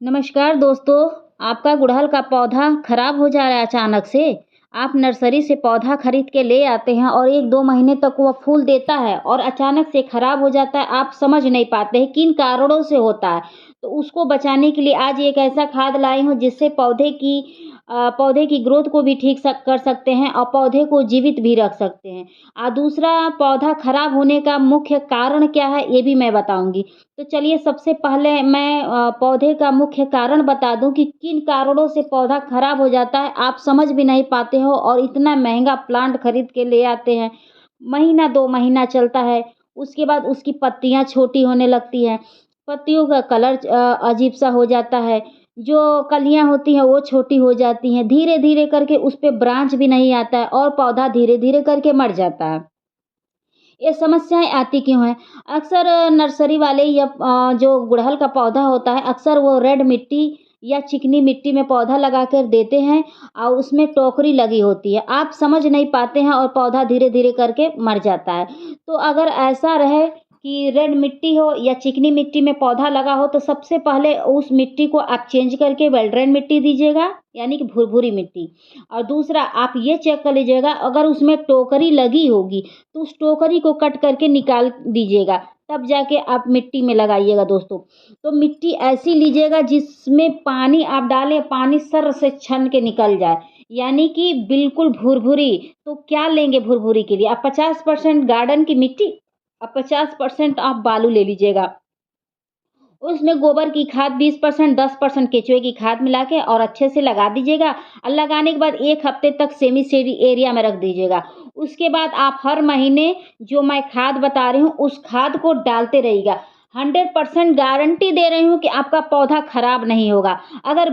नमस्कार दोस्तों, आपका गुड़हल का पौधा खराब हो जा रहा है अचानक से। आप नर्सरी से पौधा खरीद के ले आते हैं और 1-2 महीने तक वो फूल देता है और अचानक से खराब हो जाता है। आप समझ नहीं पाते हैं किन कारणों से होता है। तो उसको बचाने के लिए आज एक ऐसा खाद लाई हूँ जिससे पौधे की ग्रोथ को भी ठीक कर सकते हैं और पौधे को जीवित भी रख सकते हैं। दूसरा, पौधा खराब होने का मुख्य कारण क्या है ये भी मैं बताऊँगी। तो चलिए सबसे पहले मैं पौधे का मुख्य कारण बता दूँ कि किन कारणों से पौधा खराब हो जाता है, आप समझ भी नहीं पाते हो और इतना महँगा प्लांट खरीद के ले आते हैं। महीना 2 महीना चलता है, उसके बाद उसकी पत्तियाँ छोटी होने लगती हैं, पत्तियों का कलर अजीब-सा हो जाता है, जो कलियाँ होती हैं वो छोटी हो जाती हैं, धीरे-धीरे करके उस पे ब्रांच भी नहीं आता है और पौधा धीरे-धीरे करके मर जाता है। ये समस्याएँ आती क्यों हैं? अक्सर नर्सरी वाले या जो गुड़हल का पौधा होता है, अक्सर वो रेड मिट्टी या चिकनी मिट्टी में पौधा लगा कर देते हैं और उसमें टोकरी लगी होती है। आप समझ नहीं पाते हैं और पौधा धीरे-धीरे करके मर जाता है। तो अगर ऐसा रहे कि रेड मिट्टी हो या चिकनी मिट्टी में पौधा लगा हो, तो सबसे पहले उस मिट्टी को आप चेंज करके वेल्ड्रेन मिट्टी दीजिएगा, यानी कि भुरभुरी मिट्टी। और दूसरा, आप ये चेक कर लीजिएगा अगर उसमें टोकरी लगी होगी तो उस टोकरी को कट करके निकाल दीजिएगा, तब जाके आप मिट्टी में लगाइएगा दोस्तों। तो मिट्टी ऐसी लीजिएगा जिसमें पानी आप डालें, पानी सर से छन के निकल जाए, यानी कि बिल्कुल भुरभुरी। तो क्या लेंगे भुरभुरी के लिए? आप 50% गार्डन की मिट्टी और 50% आप बालू ले लीजिएगा। उसमें गोबर की खाद 20%, 10% केचुए की खाद मिला के और अच्छे से लगा दीजिएगा और लगाने के बाद 1 हफ्ते तक सेमी सीडी एरिया में रख दीजिएगा। उसके बाद आप हर महीने जो मैं खाद बता रही हूँ, उस खाद को डालते रहिएगा। 100% गारंटी दे रही हूँ कि आपका पौधा खराब नहीं होगा। अगर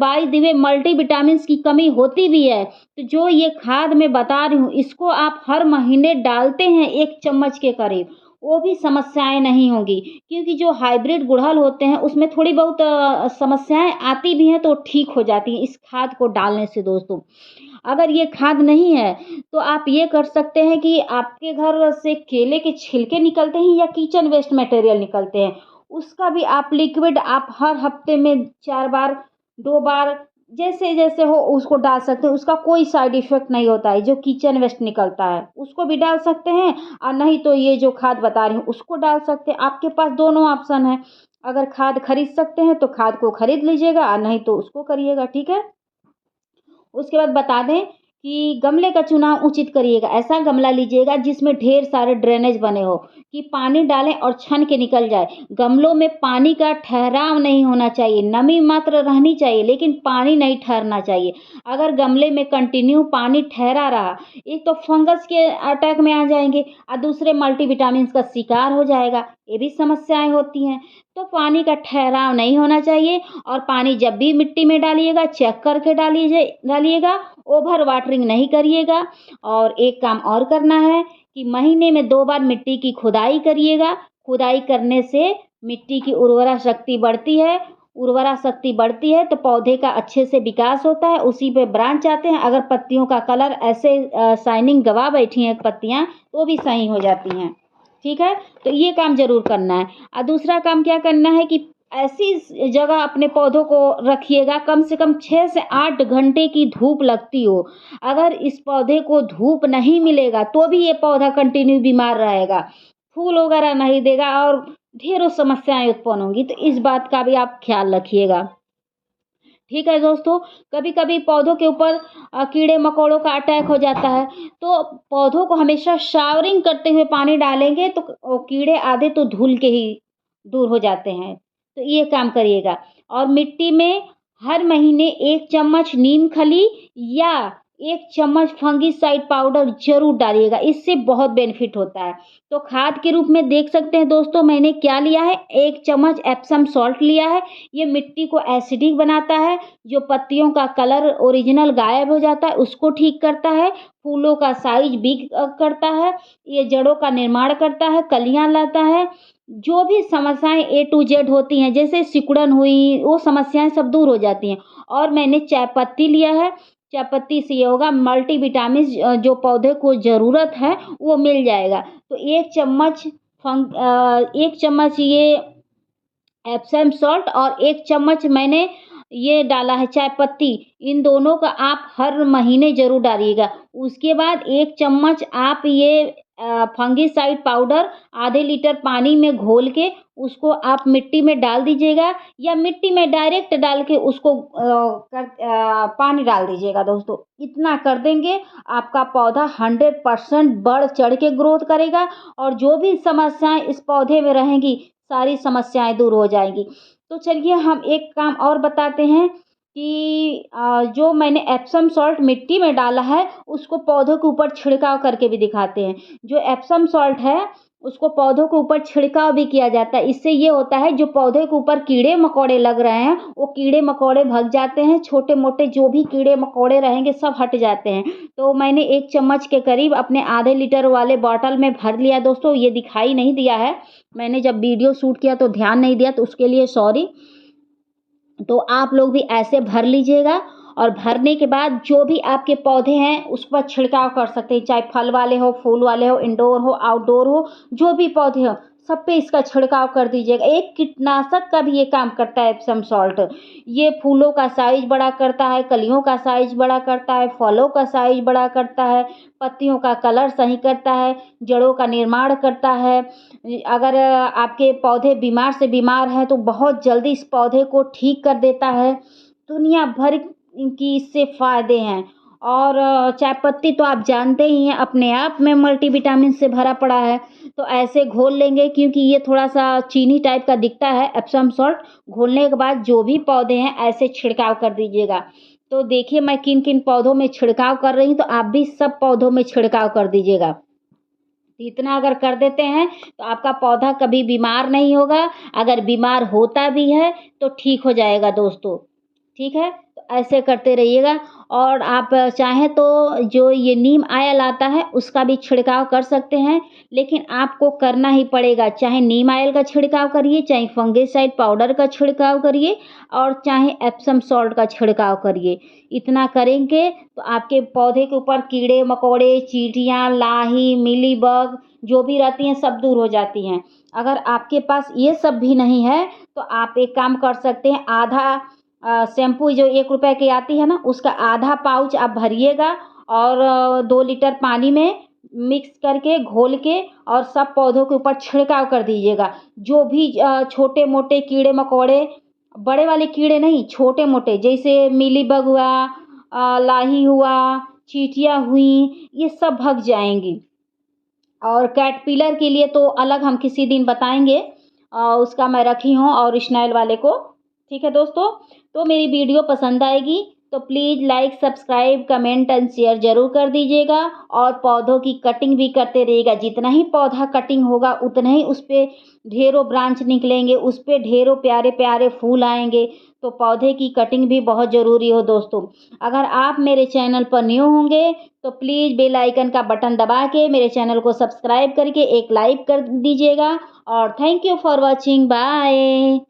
बाय द वे मल्टीविटामिन्स की कमी होती भी है, तो जो ये खाद मैं बता रही हूँ, इसको आप हर महीने डालते हैं 1 चम्मच के करीब, वो भी समस्याएँ नहीं होंगी। क्योंकि जो हाइब्रिड गुड़हल होते हैं उसमें थोड़ी बहुत समस्याएँ आती भी हैं तो ठीक हो जाती हैं इस खाद को डालने से दोस्तों। अगर ये खाद नहीं है तो आप ये कर सकते हैं कि आपके घर से केले के छिलके निकलते हैं या किचन वेस्ट मटेरियल निकलते हैं, उसका भी आप लिक्विड आप हर हफ्ते में 4 बार, 2 बार जैसे-जैसे हो उसको डाल सकते हैं। उसका कोई साइड इफ़ेक्ट नहीं होता है, जो किचन वेस्ट निकलता है उसको भी डाल सकते हैं और नहीं तो ये जो खाद बता रही हूँ उसको डाल सकते हैं। आपके पास दोनों ऑप्शन है। अगर खाद खरीद सकते हैं तो खाद को खरीद लीजिएगा और नहीं तो उसको करिएगा, ठीक है? उसके बाद बता दें कि गमले का चुनाव उचित करिएगा। ऐसा गमला लीजिएगा जिसमें ढेर सारे ड्रेनेज बने हो कि पानी डालें और छन के निकल जाए। गमलों में पानी का ठहराव नहीं होना चाहिए, नमी मात्र रहनी चाहिए लेकिन पानी नहीं ठहरना चाहिए। अगर गमले में कंटिन्यू पानी ठहरा रहा, एक तो फंगस के अटैक में आ जाएँगे और दूसरे मल्टीविटामिन्स का शिकार हो जाएगा, ये भी समस्याएँ होती हैं। तो पानी का ठहराव नहीं होना चाहिए और पानी जब भी मिट्टी में डालिएगा चेक करके डालिएगा, ओवर वाटरिंग नहीं करिएगा। और एक काम और करना है कि महीने में 2 बार मिट्टी की खुदाई करिएगा। खुदाई करने से मिट्टी की उर्वरा शक्ति बढ़ती है तो पौधे का अच्छे से विकास होता है, उसी पे ब्रांच आते हैं। अगर पत्तियों का कलर ऐसे शाइनिंग गँवा बैठी हैं पत्तियाँ, तो भी सही हो जाती हैं। ठीक है? तो ये काम ज़रूर करना है। दूसरा काम क्या करना है कि ऐसी जगह अपने पौधों को रखिएगा कम से कम 6 से 8 घंटे की धूप लगती हो। अगर इस पौधे को धूप नहीं मिलेगा तो भी ये पौधा कंटिन्यू बीमार रहेगा, फूल वगैरह नहीं देगा और ढेरों समस्याएँ उत्पन्न होंगी। तो इस बात का भी आप ख़्याल रखिएगा। ठीक है दोस्तों, कभी-कभी पौधों के ऊपर कीड़े-मकोड़ों का अटैक हो जाता है, तो पौधों को हमेशा शावरिंग करते हुए पानी डालेंगे तो कीड़े आधे तो धुल के ही दूर हो जाते हैं। तो ये काम करिएगा और मिट्टी में हर महीने 1 चम्मच नीम खली या 1 चम्मच फंगिसाइड पाउडर ज़रूर डालिएगा, इससे बहुत बेनिफिट होता है। तो खाद के रूप में देख सकते हैं दोस्तों मैंने क्या लिया है, 1 चम्मच एप्सम सॉल्ट लिया है। ये मिट्टी को एसिडिक बनाता है, जो पत्तियों का कलर ओरिजिनल गायब हो जाता है उसको ठीक करता है, फूलों का साइज़ बिग करता है, ये जड़ों का निर्माण करता है, कलियाँ लाता है। जो भी समस्याएँ ए टू ज़ेड होती हैं, जैसे सिकुड़न हुई, वो समस्याएँ सब दूर हो जाती हैं। और मैंने चाय पत्ती लिया है, चाय पत्ती से ये होगा मल्टीविटामिन्स जो पौधे को ज़रूरत है, वो मिल जाएगा। तो 1 चम्मच 1 चम्मच ये एप्सम सॉल्ट और 1 चम्मच मैंने ये डाला है चाय पत्ती, इन दोनों का आप हर महीने ज़रूर डालिएगा। उसके बाद 1 चम्मच आप ये फंगिसाइड पाउडर आधे लीटर पानी में घोल के उसको आप मिट्टी में डाल दीजिएगा या मिट्टी में डायरेक्ट डाल के उसको पानी डाल दीजिएगा दोस्तों। इतना कर देंगे, आपका पौधा 100% बढ़ चढ़ के ग्रोथ करेगा और जो भी समस्याएँ इस पौधे में रहेंगी, सारी समस्याएँ दूर हो जाएँगी। तो चलिए हम एक काम और बताते हैं कि जो मैंने एप्सम सॉल्ट मिट्टी में डाला है, उसको पौधों के ऊपर छिड़काव करके भी दिखाते हैं। जो एप्सम सॉल्ट है, उसको पौधों के ऊपर छिड़काव भी किया जाता है। इससे ये होता है जो पौधे के ऊपर कीड़े-मकोड़े लग रहे हैं, वो कीड़े-मकोड़े भग जाते हैं, छोटे-मोटे जो भी कीड़े-मकोड़े रहेंगे सब हट जाते हैं। तो मैंने 1 चम्मच के करीब अपने आधे लीटर वाले बॉटल में भर लिया दोस्तों, ये दिखाई नहीं दिया है। मैंने जब वीडियो शूट किया तो ध्यान नहीं दिया, तो उसके लिए सॉरी। तो आप लोग भी ऐसे भर लीजिएगा और भरने के बाद जो भी आपके पौधे हैं उस पर छिड़काव कर सकते हैं, चाहे फल वाले हो, फूल वाले हो, इंडोर हो, आउटडोर हो, जो भी पौधे हो, सब पे इसका छिड़काव कर दीजिएगा। एक कीटनाशक का भी ये काम करता है एप्सम सॉल्ट। ये फूलों का साइज़ बड़ा करता है, कलियों का साइज़ बड़ा करता है, फलों का साइज़ बड़ा करता है, पत्तियों का कलर सही करता है, जड़ों का निर्माण करता है। अगर आपके पौधे बीमार से बीमार हैं तो बहुत जल्दी इस पौधे को ठीक कर देता है। दुनिया भर की इससे फ़ायदे हैं और चाय पत्ती तो आप जानते ही हैं अपने आप में मल्टीविटामिन से भरा पड़ा है। तो ऐसे घोल लेंगे क्योंकि ये थोड़ा-सा चीनी टाइप का दिखता है एप्सम सॉल्ट। घोलने के बाद जो भी पौधे हैं ऐसे छिड़काव कर दीजिएगा। तो देखिए मैं किन-किन पौधों में छिड़काव कर रही हूँ, तो आप भी सब पौधों में छिड़काव कर दीजिएगा। इतना अगर कर देते हैं तो आपका पौधा कभी बीमार नहीं होगा। अगर बीमार होता भी है तो ठीक हो जाएगा दोस्तों। ठीक है? तो ऐसे करते रहिएगा और आप चाहें तो जो ये नीम ऑयल आता है उसका भी छिड़काव कर सकते हैं, लेकिन आपको करना ही पड़ेगा। चाहे नीम ऑयल का छिड़काव करिए, चाहे फंगिसाइड पाउडर का छिड़काव करिए और चाहे एप्सम सॉल्ट का छिड़काव करिए। इतना करेंगे तो आपके पौधे के ऊपर कीड़े-मकोड़े, चींटियाँ, लाही, मीलीबग जो भी रहती हैं सब दूर हो जाती हैं। अगर आपके पास ये सब भी नहीं है तो आप एक काम कर सकते हैं, आधा शैम्पू जो ₹1 की आती है ना, उसका आधा पाउच आप भरिएगा और 2 लीटर पानी में मिक्स करके, घोल के और सब पौधों के ऊपर छिड़काव कर दीजिएगा। जो भी छोटे-मोटे कीड़े-मकोड़े, बड़े वाले कीड़े नहीं, छोटे-मोटे जैसे मीलीबग हुआ, लाही हुआ, चींटियाँ हुईं, ये सब भग जाएँगी। और कैटरपिलर के लिए तो अलग हम किसी दिन बताएँगे। उसका मैं रखी हूँ और स्नेल वाले को। ठीक है दोस्तों? तो मेरी वीडियो पसंद आएगी तो please like, subscribe, comment and share ज़रूर कर दीजिएगा और पौधों की कटिंग भी करते रहिएगा। जितना ही पौधा कटिंग होगा उतना ही उस पे ढेरों ब्रांच निकलेंगे, उस पे ढेरों प्यारे-प्यारे फूल आएँगे। तो पौधे की कटिंग भी बहुत ज़रूरी हो दोस्तों। अगर आप मेरे चैनल पर न्यू होंगे तो प्लीज़ बेल आइकन का बटन दबा के मेरे चैनल को सब्सक्राइब करके एक लाइक कर दीजिएगा और thank you for watching. Bye.